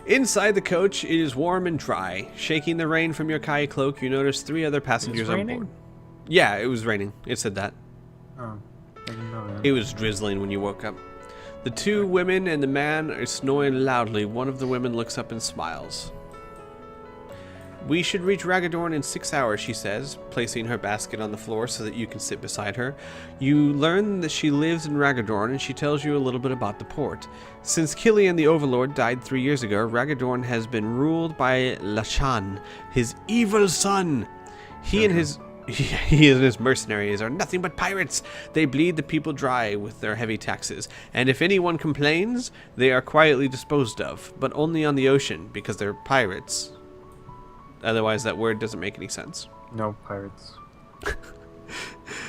Inside the coach, it is warm and dry. Shaking the rain from your kai cloak, you notice 3 other passengers on board. Yeah, it was raining. It said that. Oh, I didn't know that. It was drizzling when you woke up. The 2 women and the man are snoring loudly. One of the women looks up and smiles. We should reach Ragadorn in 6 hours, she says, placing her basket on the floor so that you can sit beside her. You learn that she lives in Ragadorn, and she tells you a little bit about the port. Since Killian the Overlord died 3 years ago, Ragadorn has been ruled by Lashan, his evil son. He and his mercenaries are nothing but pirates. They bleed the people dry with their heavy taxes, and if anyone complains, they are quietly disposed of, but only on the ocean, because they're pirates. Otherwise, that word doesn't make any sense. No pirates.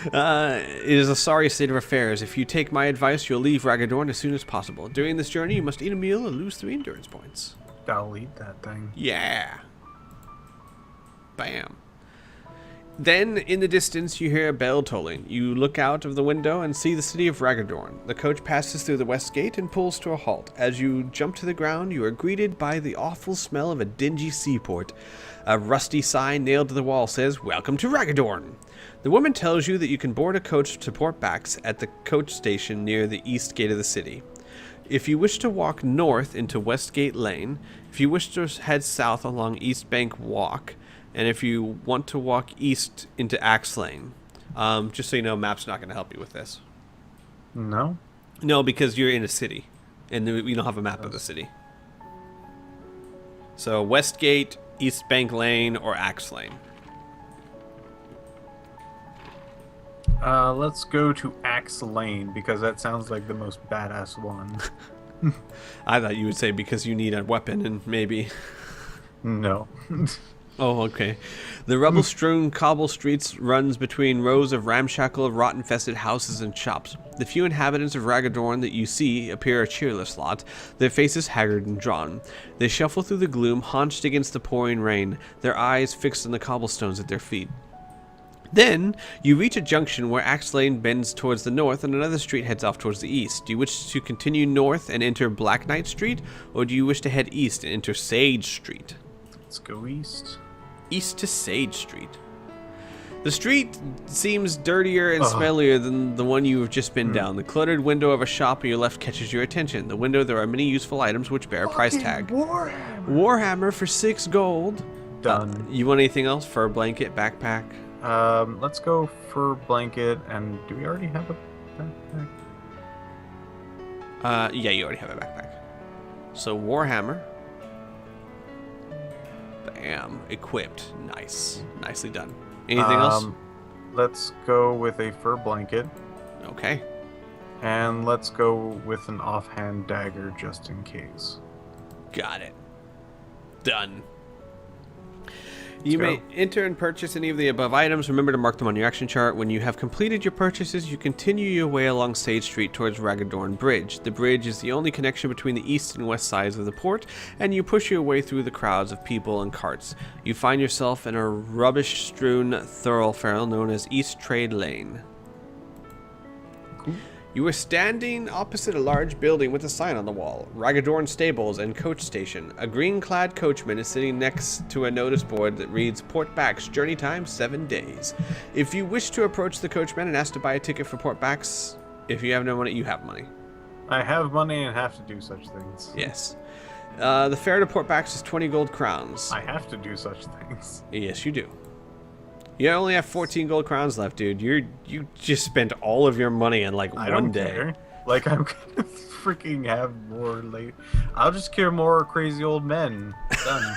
It is a sorry state of affairs. If you take my advice, you'll leave Ragadorn as soon as possible. During this journey, you must eat a meal and lose 3 endurance points. I'll eat that thing. Yeah. Bam. Then, in the distance, you hear a bell tolling. You look out of the window and see the city of Ragadorn. The coach passes through the west gate and pulls to a halt. As you jump to the ground, you are greeted by the awful smell of a dingy seaport. A rusty sign nailed to the wall says, "Welcome to Ragadorn." The woman tells you that you can board a coach to Port Bax at the coach station near the east gate of the city. If you wish to walk north into Westgate Lane, if you wish to head south along East Bank Walk, and if you want to walk east into Axe Lane. Just so you know, map's not going to help you with this. No? No, because you're in a city, and we don't have a map of the city. So Westgate, East Bank Lane, or Axe Lane. Let's go to Axe Lane, because that sounds like the most badass one. I thought you would say because you need a weapon, and maybe... No. Oh, okay. The rubble-strewn cobble streets runs between rows of ramshackle, rot-infested houses and shops. The few inhabitants of Ragadorn that you see appear a cheerless lot, their faces haggard and drawn. They shuffle through the gloom, haunched against the pouring rain, their eyes fixed on the cobblestones at their feet. Then, you reach a junction where Axe Lane bends towards the north and another street heads off towards the east. Do you wish to continue north and enter Black Knight Street, or do you wish to head east and enter Sage Street? Let's go east. East to Sage Street. The street seems dirtier and smellier than the one you have just been down. The cluttered window of a shop on your left catches your attention. The window, there are many useful items which bear a price tag. Warhammer for 6 gold. Done. You want anything else? Fur blanket, backpack? Let's go for blanket, and do we already have a backpack? Yeah, you already have a backpack. So Warhammer. Bam. Equipped. Nice. Nicely done. Anything else? Let's go with a fur blanket. Okay. And let's go with an offhand dagger just in case. Got it. Done. You may enter and purchase any of the above items. Remember to mark them on your action chart. When you have completed your purchases, you continue your way along Sage Street towards Ragadorn Bridge. The bridge is the only connection between the east and west sides of the port, and you push your way through the crowds of people and carts. You find yourself in a rubbish-strewn thoroughfare known as East Trade Lane. Cool. You are standing opposite a large building with a sign on the wall, Ragadorn Stables and Coach Station. A green-clad coachman is sitting next to a notice board that reads, Port Bax, journey time 7 days. If you wish to approach the coachman and ask to buy a ticket for Port Bax, if you have no money, you have money. I have money and have to do such things. Yes. The fare to Port Bax is 20 gold crowns. I have to do such things. Yes, you do. You only have 14 gold crowns left, dude. You just spent all of your money in like one day. Care. Like I'm gonna freaking have more late. I'll just kill more crazy old men. Done.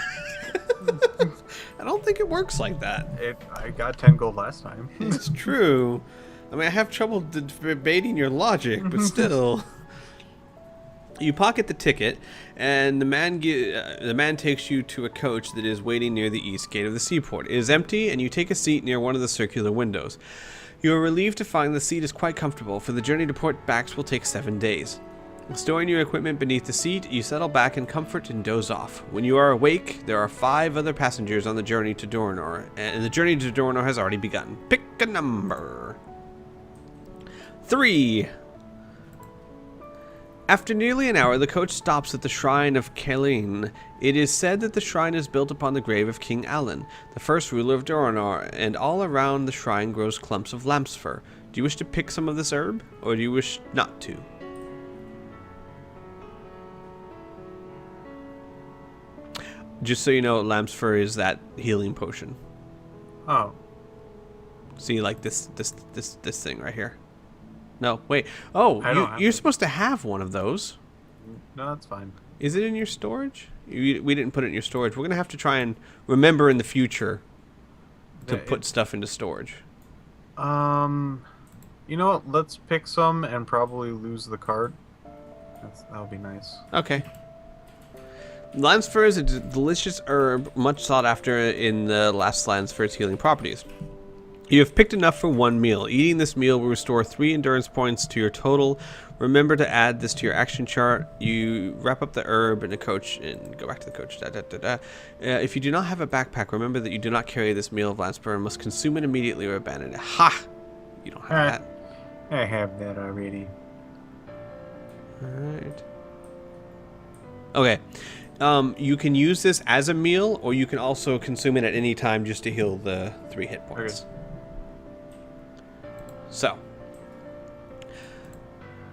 I don't think it works like that. I got 10 gold last time. It's true. I mean, I have trouble debating your logic, but still. You pocket the ticket, and the man takes you to a coach that is waiting near the east gate of the seaport. It is empty, and you take a seat near one of the circular windows. You are relieved to find the seat is quite comfortable, for the journey to Port Bax will take 7 days. Storing your equipment beneath the seat, you settle back in comfort and doze off. When you are awake, there are 5 other passengers on the journey to Dornor, and the journey to Dornor has already begun. Pick a number. 3. After nearly an hour, the coach stops at the shrine of Kaelin. It is said that the shrine is built upon the grave of King Alan, the first ruler of Doranor, and all around the shrine grows clumps of lamb's fur. Do you wish to pick some of this herb, or do you wish not to? Just so you know, lamb's fur is that healing potion. Oh. See, like this thing right here. No, wait. Oh, you're supposed to have one of those. No, that's fine. Is it in your storage? We didn't put it in your storage. We're going to have to try and remember in the future to put stuff into storage. You know what? Let's pick some and probably lose the card. That'll be nice. Okay. Lamb's fur is a delicious herb, much sought after in the last lands for its healing properties. You have picked enough for one meal. Eating this meal will restore 3 endurance points to your total. Remember to add this to your action chart. You wrap up the herb in a coach and go back to the coach. If you do not have a backpack, remember that you do not carry this meal of lamb's fur and must consume it immediately or abandon it. Ha! You don't have that. I have that already. Alright. Okay. You can use this as a meal, or you can also consume it at any time just to heal the 3 hit points. Okay. So,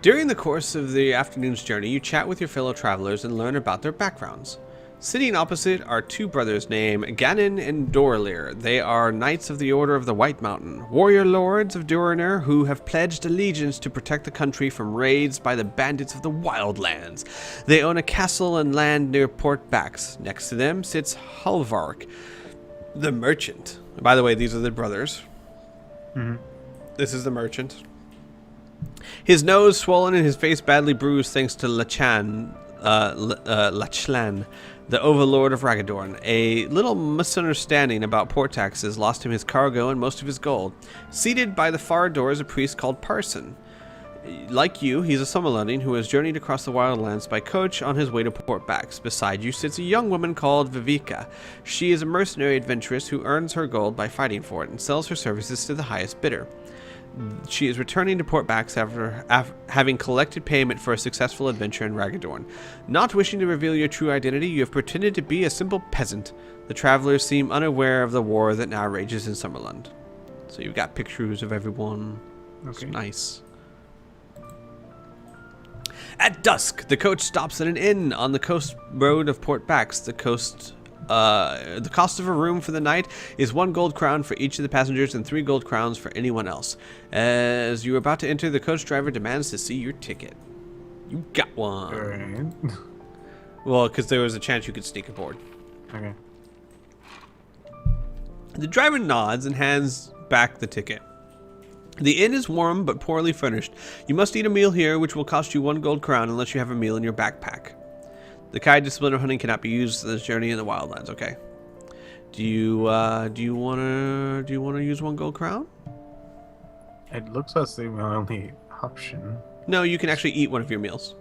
during the course of the afternoon's journey, you chat with your fellow travelers and learn about their backgrounds. Sitting opposite are 2 brothers named Ganon and Doralir. They are Knights of the Order of the White Mountain, warrior lords of Durinor who have pledged allegiance to protect the country from raids by the bandits of the Wildlands. They own a castle and land near Port Bax. Next to them sits Halvark, the merchant. By the way, these are the brothers. Mm-hmm. This is the merchant. His nose swollen and his face badly bruised thanks to Lachlan, the overlord of Ragadorn. A little misunderstanding about port taxes lost him his cargo and most of his gold. Seated by the far door is a priest called Parson. Like you, he's a Summerlunding who has journeyed across the Wildlands by coach on his way to Port Bax. Beside you sits a young woman called Viveka. She is a mercenary adventuress who earns her gold by fighting for it and sells her services to the highest bidder. She is returning to Port Bax after having collected payment for a successful adventure in Ragadorn. Not wishing to reveal your true identity, you have pretended to be a simple peasant. The travelers seem unaware of the war that now rages in Summerland. So you've got pictures of everyone. It's nice. At dusk, the coach stops at an inn on the coast road of Port Bax. The cost of a room for the night is 1 gold crown for each of the passengers and 3 gold crowns for anyone else. As you are about to enter, the coach driver demands to see your ticket. You got one. Alright. Well, because there was a chance you could sneak aboard. Okay. The driver nods and hands back the ticket. The inn is warm but poorly furnished. You must eat a meal here, which will cost you 1 gold crown unless you have a meal in your backpack. The Kai discipline of hunting cannot be used in this journey in the Wildlands. Okay. Do you wanna use 1 gold crown? It looks like the only option. No, you can actually eat one of your meals.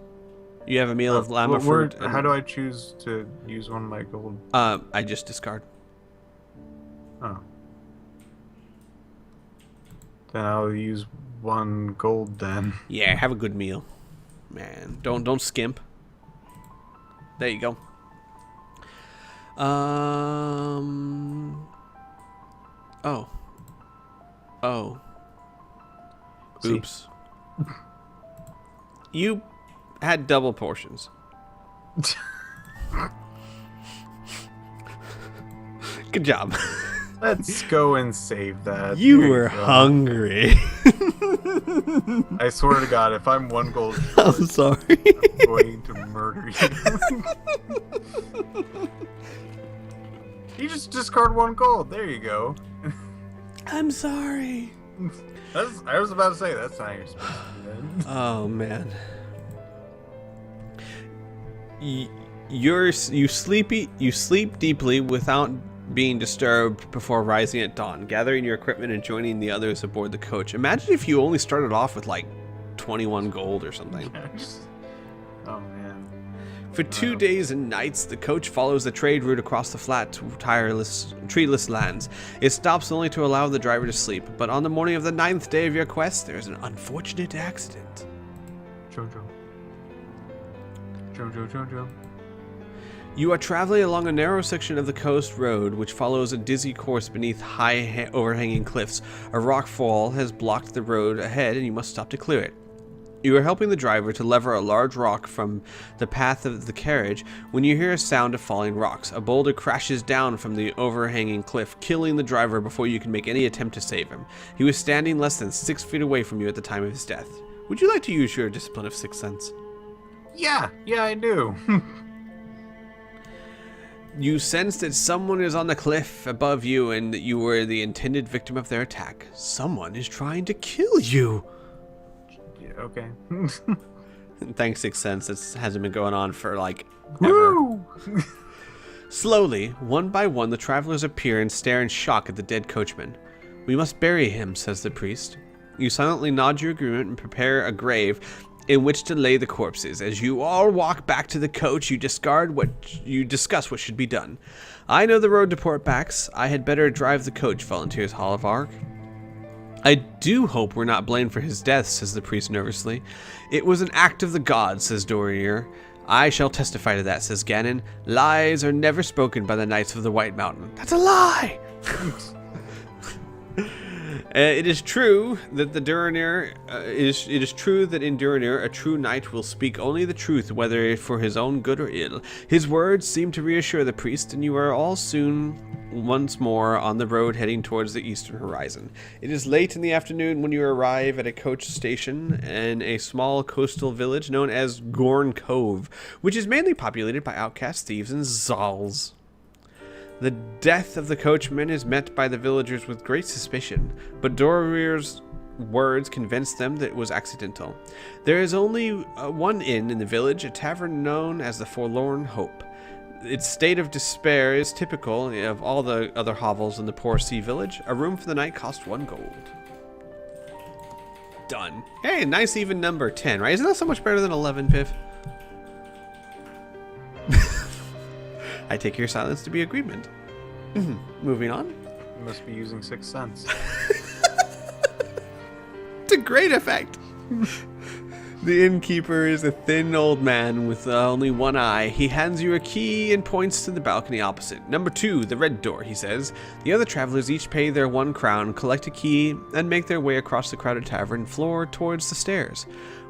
You have a meal of llama fruit. How do I choose to use one of my gold? I just discard. Oh. Then I'll use 1 gold then. Yeah, have a good meal. Man, don't skimp. There you go. Oh. Oops. You had double portions. Good job. Let's go and save that. You were hungry. I swear to God, if I'm 1 gold short, I'm sorry. I'm going to murder you. You just discard 1 gold. There you go. I'm sorry. I was about to say, that's not how you're supposed to do that. Oh, man. You sleep deeply without being disturbed before rising at dawn, gathering your equipment and joining the others aboard the coach. Imagine if you only started off with like 21 gold or something. Oh man. For 2 days and nights, the coach follows the trade route across the flat, treeless lands. It stops only to allow the driver to sleep, but on the morning of the 9th day of your quest, there is an unfortunate accident. Jojo. Joe. You are traveling along a narrow section of the coast road, which follows a dizzy course beneath high overhanging cliffs. A rock fall has blocked the road ahead, and you must stop to clear it. You are helping the driver to lever a large rock from the path of the carriage when you hear a sound of falling rocks. A boulder crashes down from the overhanging cliff, killing the driver before you can make any attempt to save him. He was standing less than 6 feet away from you at the time of his death. Would you like to use your discipline of Sixth Sense? Yeah, I do. You sense that someone is on the cliff above you and that you were the intended victim of their attack. Someone is trying to kill you. Yeah, okay. Thanks, Sixth Sense. This hasn't been going on for, like, ever. Slowly, one by one, the travelers appear and stare in shock at the dead coachman. We must bury him, says the priest. You silently nod your agreement and prepare a grave in which to lay the corpses. As you all walk back to the coach, you discuss what should be done. I know the road to Port Bax. I had better drive the coach, volunteers Holivark. I do hope we're not blamed for his death, says the priest nervously. It was an act of the gods, says Dorier. I shall testify to that, says Ganon. Lies are never spoken by the Knights of the White Mountain. That's a lie! It is true that in Durinir a true knight will speak only the truth, whether for his own good or ill. His words seem to reassure the priest, and you are all soon once more on the road heading towards the eastern horizon. It is late in the afternoon when you arrive at a coach station in a small coastal village known as Gorn Cove, which is mainly populated by outcast thieves and Zals. The death of the coachman is met by the villagers with great suspicion, but Dorir's words convince them that it was accidental. There is only one inn in the village, a tavern known as the Forlorn Hope. Its state of despair is typical of all the other hovels in the poor sea village. A room for the night costs 1 gold. Done. Hey, nice even number, 10, right? Isn't that so much better than 11, Piph? I take your silence to be agreement. Moving on. You must be using Sixth Sense. To great effect. The innkeeper is a thin old man with only one eye. He hands you a key and points to the balcony opposite. Number 2, the red door, he says. The other travelers each pay their 1 crown, collect a key, and make their way across the crowded tavern floor towards the stairs.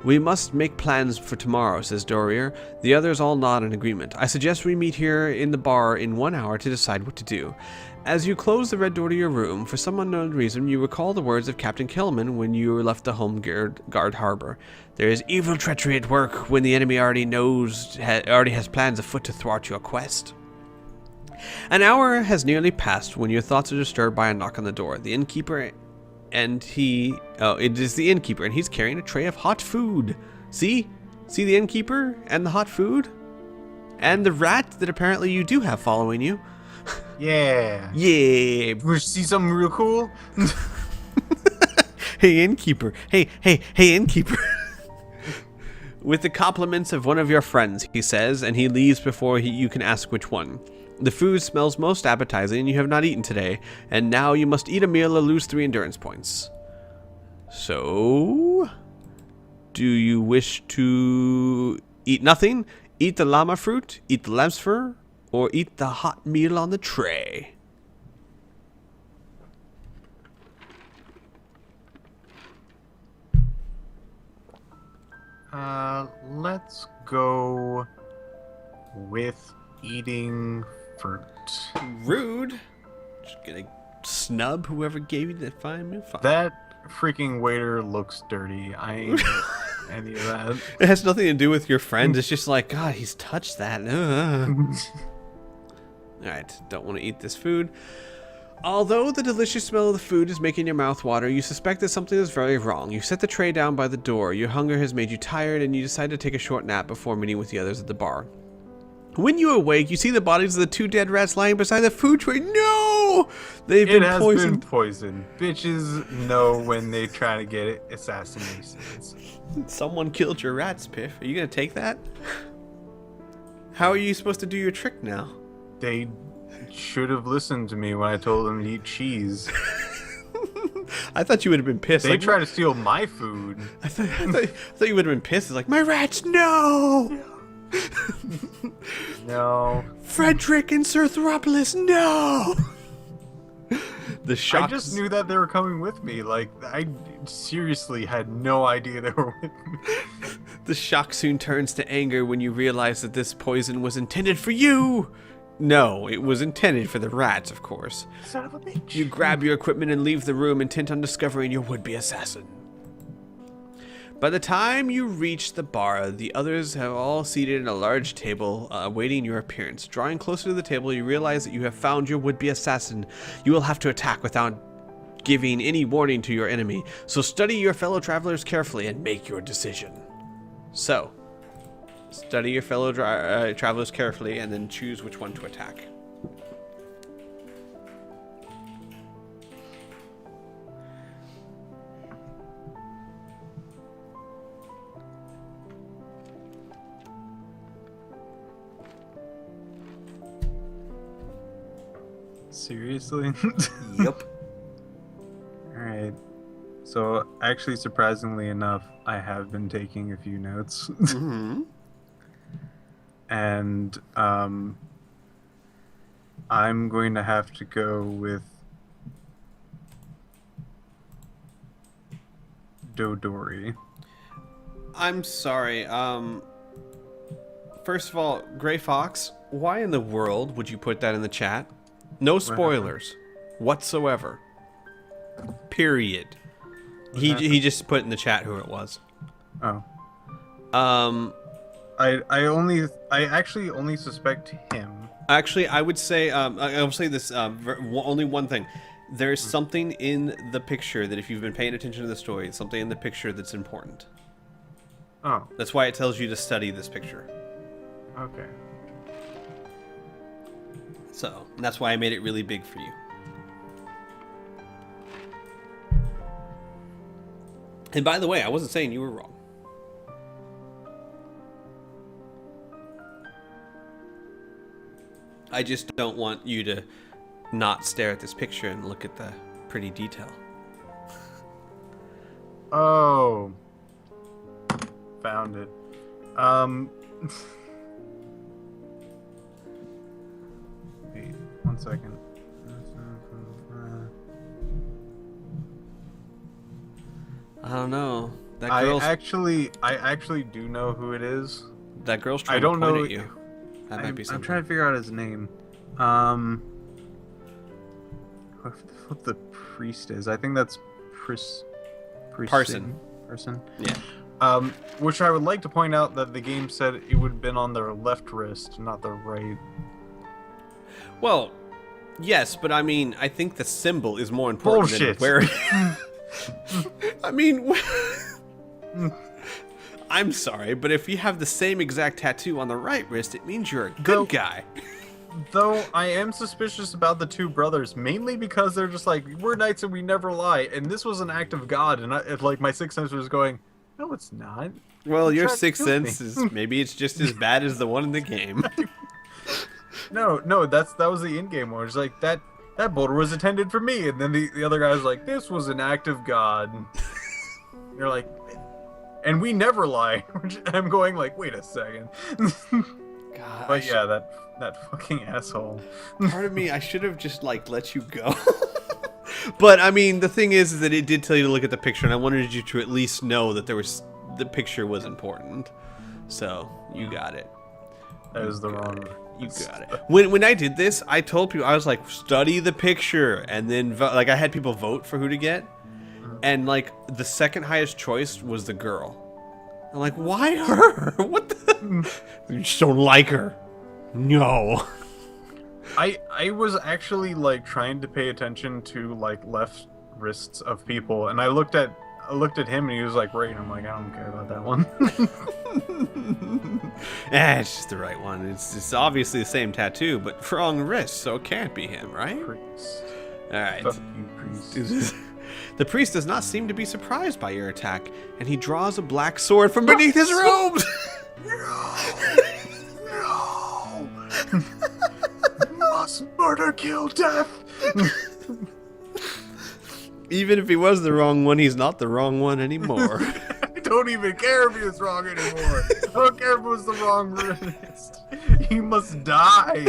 We must make plans for tomorrow, says Dorier. The others all nod in agreement. I suggest we meet here in the bar in 1 hour to decide what to do. As you close the red door to your room, for some unknown reason, you recall the words of Captain Kellerman when you left the home guard harbor. There is evil treachery at work when the enemy already has plans afoot to thwart your quest. An hour has nearly passed when your thoughts are disturbed by a knock on the door. The innkeeper it is the innkeeper, and he's carrying a tray of hot food. See the innkeeper and the hot food? And the rat that apparently you do have following you. Yeah. Yeah. We see something real cool? Hey, innkeeper. Hey, innkeeper. With the compliments of one of your friends, he says, and he leaves before you can ask which one. The food smells most appetizing, and you have not eaten today, and now you must eat a meal or lose 3 endurance points. So, do you wish to eat nothing, eat the llama fruit, eat the lamb's fur, or eat the hot meal on the tray? Let's go with eating fruit. Rude. Just gonna snub whoever gave you that fine meal. That freaking waiter looks dirty. I ain't any of that. It has nothing to do with your friend. It's just like, God, he's touched that. Alright, don't want to eat this food. Although the delicious smell of the food is making your mouth water, you suspect that something is very wrong. You set the tray down by the door. Your hunger has made you tired, and you decide to take a short nap before meeting with the others at the bar. When you awake, you see the bodies of the 2 dead rats lying beside the food tray. No! They've been poisoned. Been poisoned. Bitches know when they try to get assassinated. Someone killed your rats, Piph. Are you going to take that? How are you supposed to do your trick now? They should have listened to me when I told them to eat cheese. I thought you would have been pissed. They try to steal my food. I thought you would have been pissed. It's like, my rats, no! No. Frederick and Sir Thropolis, no! The shocks. I just knew that they were coming with me. Like, I seriously had no idea they were with me. The shock soon turns to anger when you realize that this poison was intended for you. No, it was intended for the rats, of course. Son of a bitch. You grab your equipment and leave the room, intent on discovering your would-be assassin. By the time you reach the bar, the others have all seated at a large table, awaiting your appearance. Drawing closer to the table, you realize that you have found your would-be assassin. You will have to attack without giving any warning to your enemy, so study your fellow travelers carefully and make your decision. So, study your fellow travelers carefully and then choose which one to attack. Seriously? Yep. Alright. So, actually, surprisingly enough, I have been taking a few notes. Mm-hmm. And, I'm going to have to go with Dodori. I'm sorry. First of all, Gray Fox, why in the world would you put that in the chat? No spoilers whatsoever. Period. He just put in the chat who it was. Oh. I actually only suspect him. Actually, I would say I'll say this only one thing. There's something in the picture that if you've been paying attention to the story, it's something in the picture that's important. Oh. That's why it tells you to study this picture. Okay. So, and that's why I made it really big for you. And by the way, I wasn't saying you were wrong. I just don't want you to not stare at this picture and look at the pretty detail. Oh. Found it. Wait, 1 second. I don't know. That I girl's actually do know who it is. that girl's trying I don't to point know. at you. That might be I'm something. trying to figure out his name. What the priest is? I think that's Parson. Parson. Yeah. Which I would like to point out that the game said it would have been on their left wrist, not their right. Well, yes, but I mean, I think the symbol is more important Bullshit. than where. I mean, I'm sorry, but if you have the same exact tattoo on the right wrist, it means you're a good guy. Though I am suspicious about the two brothers, mainly because they're just like, we're knights and we never lie, and this was an act of God, and like my sixth sense was going, no, it's not. Well, your tried to sixth kill me. sense is maybe it's just as bad as the one in the game. No, that was the in-game one. It's like that boulder was intended for me, and then the other guy was like, this was an act of God. You're like, and we never lie. I'm going like, wait a second. God, But yeah, that fucking asshole. part of me, I should have just like let you go. But I mean, the thing is that it did tell you to look at the picture, and I wanted you to at least know that the picture was important. So you got it. That was the wrong. You got it. When I did this, I told people, I was like, study the picture, and then like I had people vote for who to get, and like the second highest choice was the girl. I'm like, why her? What the? You just don't like her. No. I was actually like trying to pay attention to like left wrists of people, and I looked at him and he was like right, and I'm like, I don't care about that one. It's just the right one. It's obviously the same tattoo, but wrong wrist, so it can't be him, right? Priest. All right. Fuck you, priest. The priest does not seem to be surprised by your attack, and he draws a black sword from beneath his robes. No! Must murder, kill, death! Even if he was the wrong one, he's not the wrong one anymore. don't even care if he was wrong anymore. I don't care if it was the wrong wrist. He must die.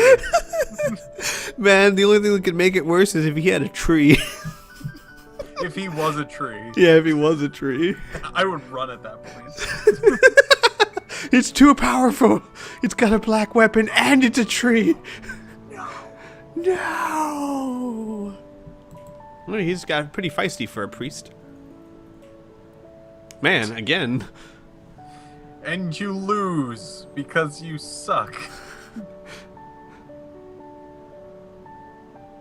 Man, the only thing that could make it worse is if he had a tree. If he was a tree. Yeah, if he was a tree. I would run at that point. It's too powerful. It's got a black weapon and it's a tree. No. Well, he's got pretty feisty for a priest. Man, again. And you lose because you suck.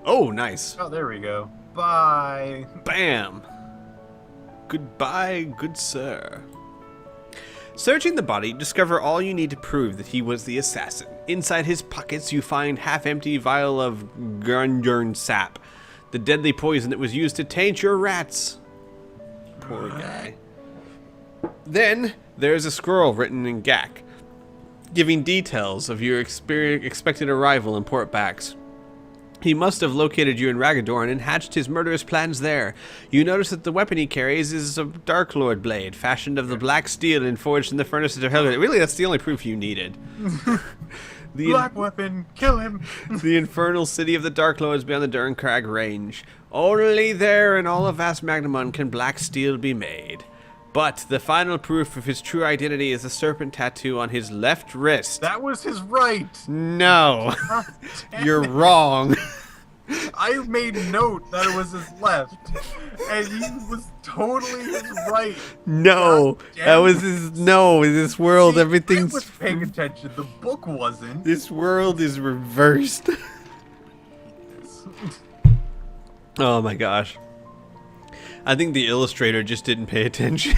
Oh, nice. Oh, there we go. Bye. Bam. Goodbye, good sir. Searching the body, you discover all you need to prove that he was the assassin. Inside his pockets, you find half-empty vial of Gundern sap, the deadly poison that was used to taint your rats. Poor guy. Then, there's a scroll written in Gak, giving details of your expected arrival in Port Bax. He must have located you in Ragadorn and hatched his murderous plans there. You notice that the weapon he carries is a Dark Lord blade, fashioned of the black steel and forged in the furnaces of Hell. Really, that's the only proof you needed. The black weapon, kill him. The infernal city of the Dark Lords beyond the Durncrag range. Only there in all of vast Magnamon can black steel be made. But the final proof of his true identity is a serpent tattoo on his left wrist. That was his right. No. You're wrong. I made note that it was his left. And he was totally his right. No. That was his... No. In this world, everything's... I was paying attention. The book wasn't. This world is reversed. Oh my gosh. I think the illustrator just didn't pay attention.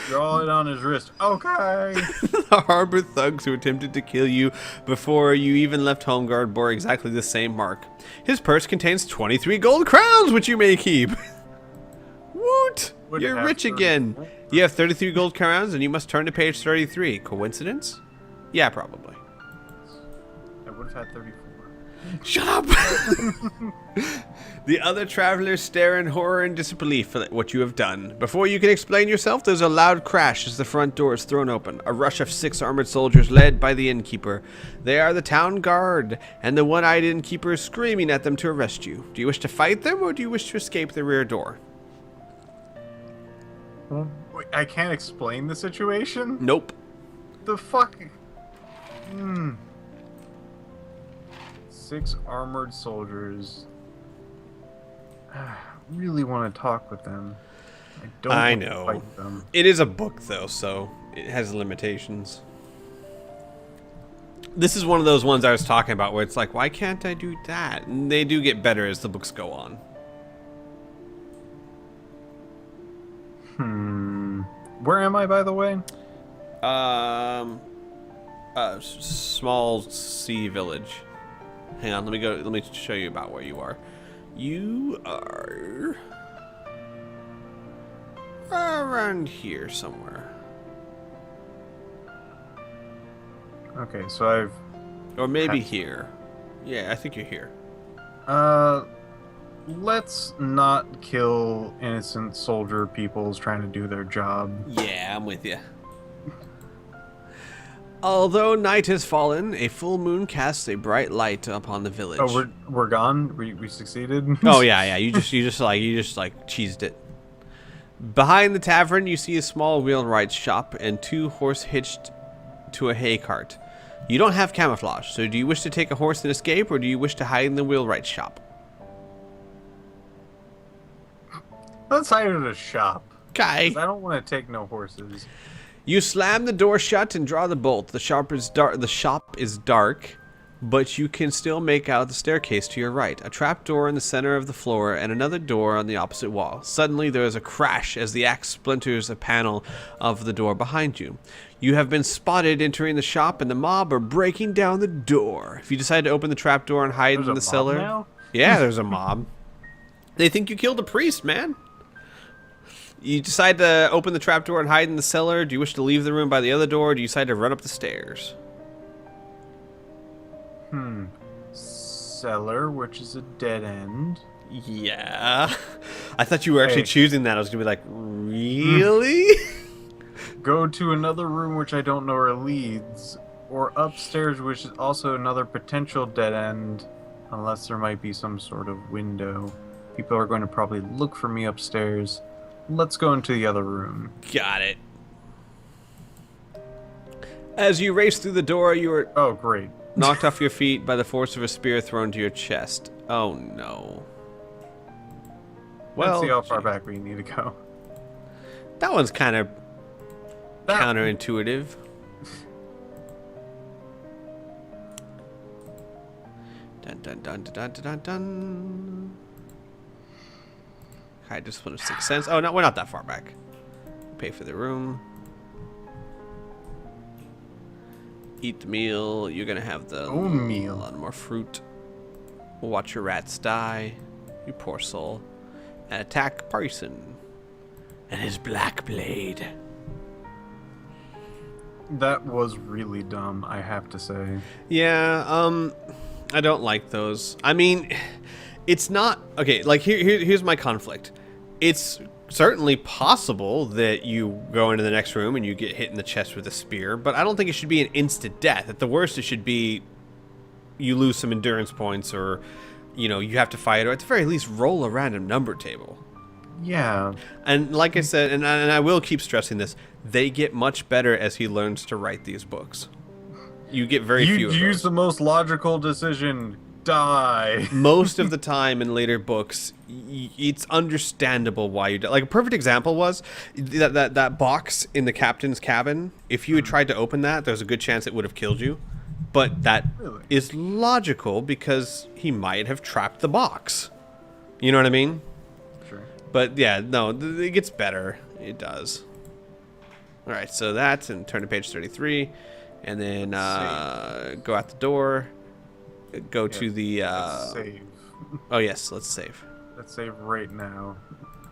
Draw it on his wrist. Okay. The harbor thugs who attempted to kill you before you even left Homeguard bore exactly the same mark. His purse contains 23 gold crowns, which you may keep. Woot! You're rich again. You have 33 gold crowns, and you must turn to page 33. Coincidence? Yeah, probably. I would have had 34. Shut up! The other travelers stare in horror and disbelief at what you have done. Before you can explain yourself, there's a loud crash as the front door is thrown open. A rush of 6 armored soldiers led by the innkeeper. They are the town guard, and the one-eyed innkeeper is screaming at them to arrest you. Do you wish to fight them, or do you wish to escape the rear door? Wait, I can't explain the situation? Nope. The fuck? 6 armored soldiers. I really want to talk with them. I don't want to fight them. It is a book, though, so it has limitations. This is one of those ones I was talking about where it's like, why can't I do that? And they do get better as the books go on. Where am I, by the way? Small sea village. Hang on, let me show you about where you are. You are around here somewhere. Okay, so or maybe here. Yeah, I think you're here. Let's not kill innocent soldier peoples trying to do their job. Yeah, I'm with you. Although night has fallen, a full moon casts a bright light upon the village. Oh, we're gone. We succeeded. Oh yeah. You just cheesed it. Behind the tavern, you see a small wheelwright shop and 2 horse hitched to a hay cart. You don't have camouflage, so do you wish to take a horse and escape, or do you wish to hide in the wheelwright shop? Let's hide at a shop. Okay. I don't want to take no horses. You slam the door shut and draw the bolt. The shop is dark, but you can still make out the staircase to your right, a trap door in the center of the floor, and another door on the opposite wall. Suddenly, there is a crash as the axe splinters a panel of the door behind you. You have been spotted entering the shop, and the mob are breaking down the door. If you decide to open the trap door and hide in the cellar, now? Yeah, there's a mob. They think you killed a priest, man. You decide to open the trapdoor and hide in the cellar. Do you wish to leave the room by the other door, or do you decide to run up the stairs? Cellar, which is a dead end. Yeah. I thought you were actually choosing that. I was going to be like, really? go to another room which I don't know where leads, or upstairs, which is also another potential dead end, unless there might be some sort of window. People are going to probably look for me upstairs. Let's go into the other room. Got it. As you race through the door, you are Oh, great. knocked off your feet by the force of a spear thrown to your chest. Oh no. Let's see how far gee. back we need to go. That one's kind of counterintuitive. Dun dun dun dun dun dun dun. High discipline of 6th sense. Oh no, we're not that far back. Pay for the room. Eat the meal. You're gonna have the Own meal. A lot more fruit. Watch your rats die. You poor soul. And attack Parson and his black blade. That was really dumb, I have to say. Yeah, I don't like those. I mean, it's not okay. Like here's my conflict. It's certainly possible that you go into the next room and you get hit in the chest with a spear, but I don't think it should be an instant death. At the worst, it should be you lose some endurance points, or you know, you have to fight, or at the very least roll a random number table. Yeah. And like I said, and I will keep stressing this, they get much better as he learns to write these books. You get very few You of those. use the most logical decision. Die. Most of the time in later books, it's understandable why you die. Like a perfect example was that box in the captain's cabin. If you had tried to open that, there's a good chance it would have killed you. But that is logical because he might have trapped the box. You know what I mean? Sure. But yeah, no, it gets better. It does. All right, so that, and turn to page 33, and then go out the door. Go to the. Let's save. Oh yes, let's save. Let's save right now,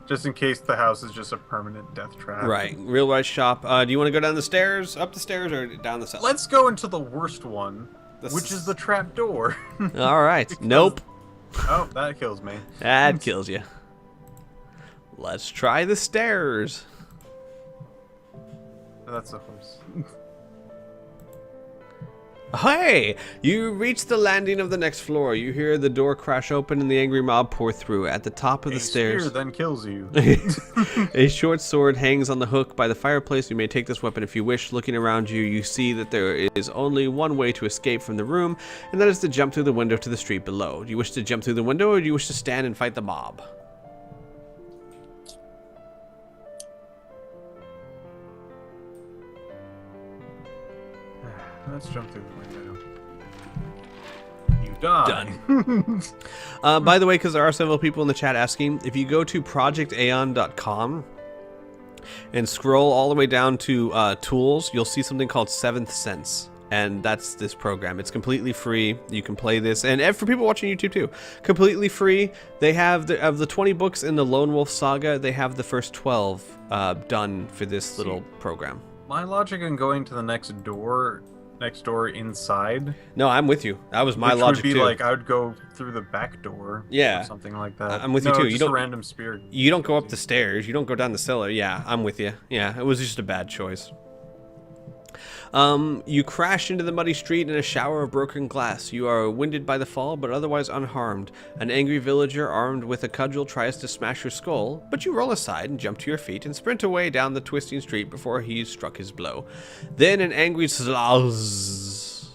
just in case the house is just a permanent death trap. Right, real rice shop. Do you want to go down the stairs, up the stairs, or down the cellar? Let's go into the worst one, which is the trap door. All right. Nope. Oh, that kills me. That kills you. Let's try the stairs. That's a horse. Hey! You reach the landing of the next floor. You hear the door crash open and the angry mob pour through. At the top of the stairs, spear then kills you. a short sword hangs on the hook by the fireplace. You may take this weapon if you wish. Looking around you, you see that there is only one way to escape from the room, and that is to jump through the window to the street below. Do you wish to jump through the window, or do you wish to stand and fight the mob? Let's jump through the window. You die. Done. By the way, because there are several people in the chat asking, if you go to projectaeon.com and scroll all the way down to tools, you'll see something called 7th Sense. And that's this program. It's completely free. You can play this. And for people watching YouTube too, completely free. They have, of the 20 books in the Lone Wolf Saga, they have the first 12 done for this little program. My logic in going to the next door inside. No, I'm with you. That was my which logic would be too. like I would go through the back door. Yeah. Or something like that. I'm with you No, too. Just You don't a random spear. You don't go up the stairs. You don't go down the cellar. Yeah, I'm with you. Yeah, it was just a bad choice. You crash into the muddy street in a shower of broken glass. You are winded by the fall, but otherwise unharmed. An angry villager armed with a cudgel tries to smash your skull, but you roll aside and jump to your feet and sprint away down the twisting street before he's struck his blow. Then an angry Slaz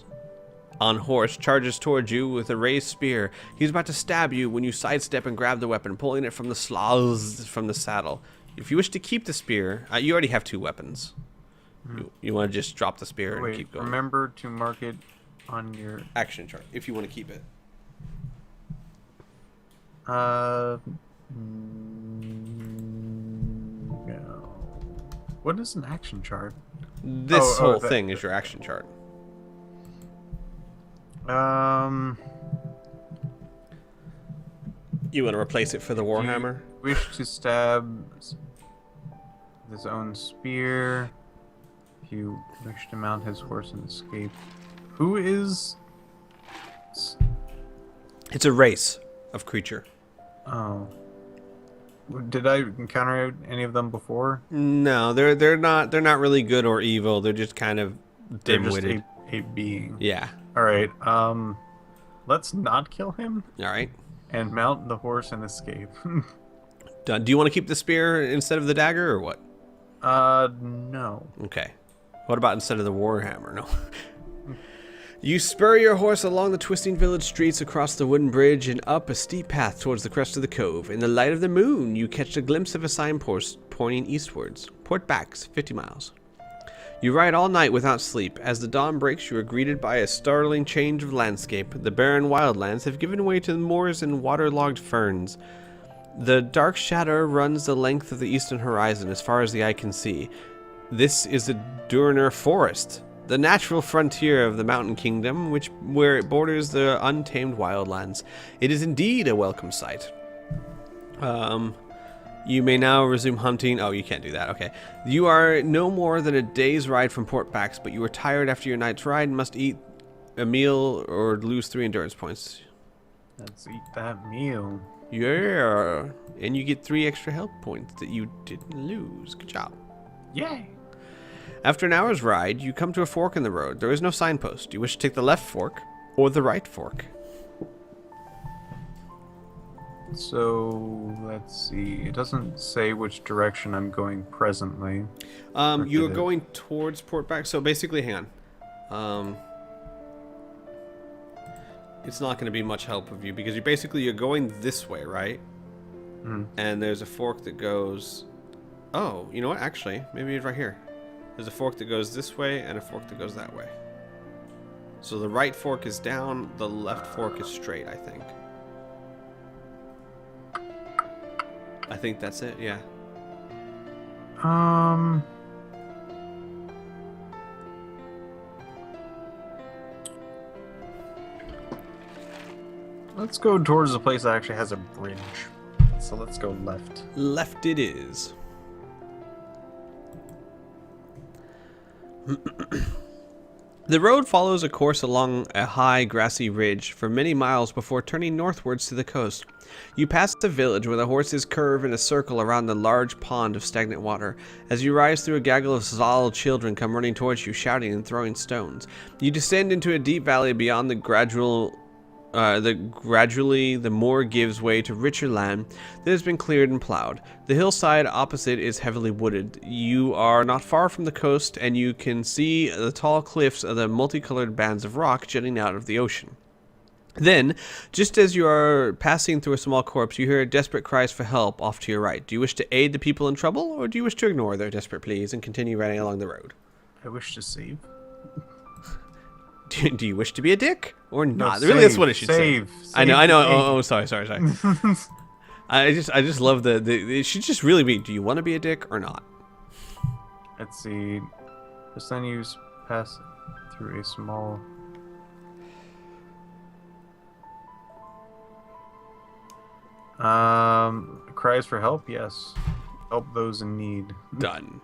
on horse charges towards you with a raised spear. He's about to stab you when you sidestep and grab the weapon, pulling it from the Slaz from the saddle. If you wish to keep the spear, you already have 2 weapons. You want to just drop the spear and keep going. Remember to mark it on your Action chart if you want to keep it. no. What is an action chart? This whole thing is your action chart. You want to replace it for the Warhammer? Wish to stab his own spear. If you wish to mount his horse and escape. Who is? It's a race of creature. Oh. Did I encounter any of them before? No, they're not really good or evil. They're just kind of They're just dim-witted. a being. Yeah. All right. Let's not kill him All right. and mount the horse and escape. Done. Do you want to keep the spear instead of the dagger, or what? No. Okay. What about instead of the warhammer? No. You spur your horse along the twisting village streets, across the wooden bridge, and up a steep path towards the crest of the cove. In the light of the moon, you catch a glimpse of a signpost pointing eastwards. Port Backs, 50 miles. You ride all night without sleep. As the dawn breaks, you are greeted by a startling change of landscape. The barren wildlands have given way to moors and waterlogged ferns. The dark shadow runs the length of the eastern horizon as far as the eye can see. This is the Durner Forest, the natural frontier of the Mountain Kingdom, where it borders the untamed wildlands. It is indeed a welcome sight. You may now resume hunting. Oh, you can't do that. Okay. You are no more than a day's ride from Port Backs, but you are tired after your night's ride and must eat a meal or lose 3 endurance points. Let's eat that meal. Yeah. And you get 3 extra health points that you didn't lose. Good job. Yay! After an hour's ride, you come to a fork in the road. There is no signpost. You wish to take the left fork or the right fork? So, let's see. It doesn't say which direction I'm going presently. You are going towards Port Backs. So basically, hang on. It's not going to be much help of you because you're going this way, right? Mm. And there's a fork that goes... Oh, you know what? Actually, maybe it's right here. There's a fork that goes this way and a fork that goes that way. So the right fork is down, the left fork is straight, I think. I think that's it, yeah. Let's go towards the place that actually has a bridge. So let's go left. Left it is. The road follows a course along a high, grassy ridge for many miles before turning northwards to the coast. You pass the village where the horses curve in a circle around the large pond of stagnant water. As you rise through, a gaggle of Zal children come running towards you, shouting and throwing stones. You descend into a deep valley beyond gradually the moor gives way to richer land that has been cleared and plowed. The hillside opposite is heavily wooded. You are not far from the coast, and you can see the tall cliffs of the multicolored bands of rock jutting out of the ocean. Then, just as you are passing through a small corpse, you hear desperate cries for help off to your right. Do you wish to aid the people in trouble, or do you wish to ignore their desperate pleas and continue riding along the road? I wish to save. Do you wish to be a dick or not? No, Really, that's what it should save. say. I know. Save. Oh, sorry. I just love it should just really be, do you want to be a dick or not? Let's see. Just then you pass through a small... cries for help? Yes. Help those in need. Done.